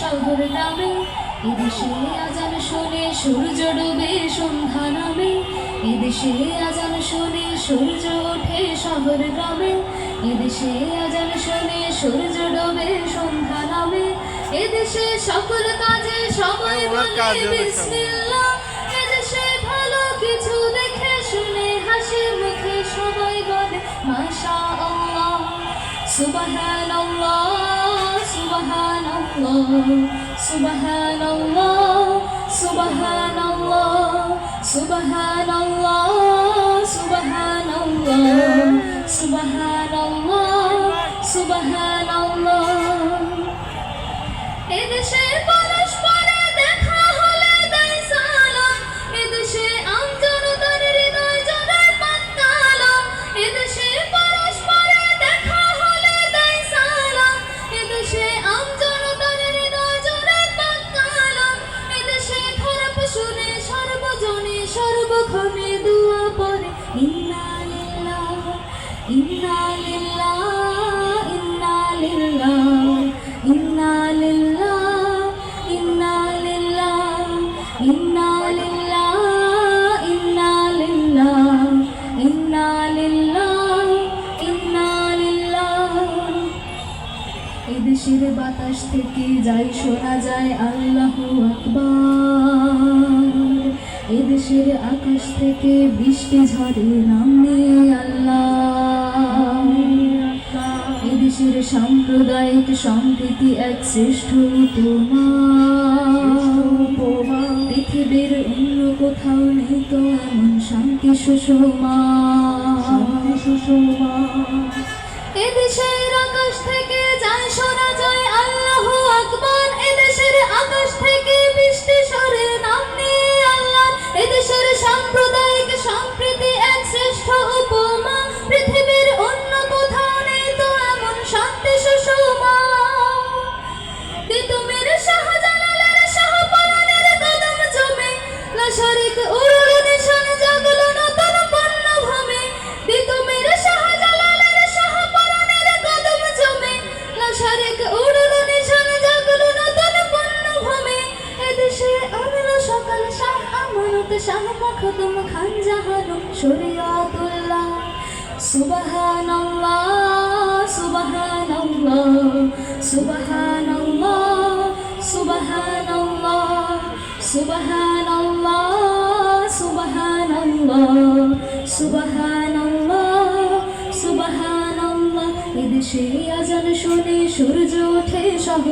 শহর গ্রামে, এদেশে আজান শুনে সূর্য ডুবে সন্ধ্যা নামে, এদেশে আজান শুনে সূর্য ওঠে শহর গ্রামে, এদেশে আজান শুনে সূর্য ডুবে সন্ধ্যা নামে, এদেশে সকল কাজে সবাই বলে বিসমিল্লাহ, এদেশে ভালো কিছু দেখে শুনে হাসি মুখে সবাই বলে মাশাআল্লাহ। সুবহানাল্লাহ সুবহানাল্লাহ সুবহানাল্লাহ সুবহানাল্লাহ সুবহানাল্লাহ সুবহানাল্লাহ সুবহানাল্লাহ সুবহানাল্লাহ। এদেশে পরস্পরে দেখা হলে দেয় সালাম, এদেশে আমজনতার হৃদয় জোড়ায় পাক্কালাম, এদেশে পরস্পরে দেখা হলে দেয় সালাম, এদেশে আমজনতার হৃদয় জোড়ায় পাক্কালাম, এদেশে খারাপ শুনে সর্বজনে সর্বক্ষণে দোয়া পড়ে ইন্না লিল্লাহ ইন্না লিল্লাহ ইন্না লিল্লাহ ইন্না লিল্লাহ ইন্না লিল্লাহ ইন্না লিল্লাহ ইন্না লিল্লাহ ইন্না লিল্লাহ ইন্না লিল্লাহ। এদেশের বাতাস থেকে যাই শোনা যায় আল্লাহু আকবার, এদেশের আকাশ থেকে বৃষ্টি ঝরে নাম নিয়ে আল্লাহ, এদেশের সাম্প্রদায়িক সম্প্রীতি এক শ্রেষ্ঠ উপমা, পৃথিবীর অন্য কোথাও নেই তো এমন শান্তি সুষমা। এদেশের আকাশ থেকে যায় শোনা যায় আল্লাহু আকবার, এদেশের আকাশ থেকে বৃষ্টি ঝরে নাম নিয়ে আল্লাহ, এদেশের সাম্প্রদায়িক সম্প্রীতি এক শ্রেষ্ঠ উপমা, পৃথিবীর অন্য কোথাও নেই তো এমন শান্তি সুষমা। তিতুমির শাহজালালের শাহপরাণের কদম জমে, লাশারিক উরুল নিশান জাগলো নতুন পণ্যভূমি, তিতুমির শাহজালালের শাহপরাণের কদম জমে, লাশারিক উরুল নিশান জাগলো নতুন পণ্যভূমি, এদেশে আনলো সকাল শাহ আমানত শাহ মখদুম খান জাহানু শরিয়াতুল্লাহ। সুবহানাল্লাহ সুবহানাল্লাহ সুবহানাল্লাহ সুবহানাল্লাহ সুবহানাল্লাহ সুবহানাল্লাহ সুবহানাল্লাহ সুবহানাল্লাহ। এদেশে আজান শুনে সূর্য ওঠে শহর